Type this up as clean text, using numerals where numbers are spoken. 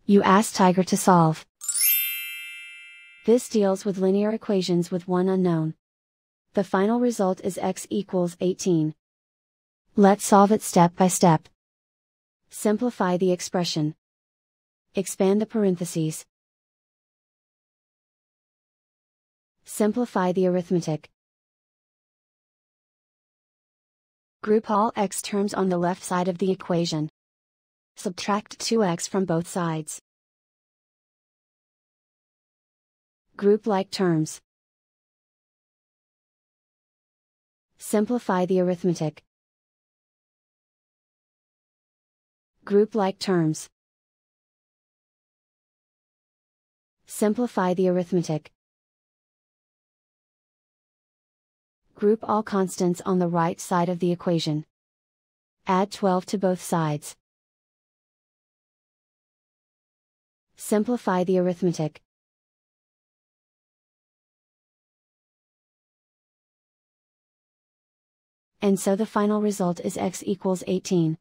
You ask Tiger to solve. This deals with linear equations with one unknown. The final result is x equals 18. Let's solve it step by step. Simplify the expression. Expand the parentheses. Simplify the arithmetic. Group all x terms on the left side of the equation. Subtract 2x from both sides. Group like terms. Simplify the arithmetic. Group like terms. Simplify the arithmetic. Group all constants on the right side of the equation. Add 12 to both sides. Simplify the arithmetic. And so the final result is x equals 18.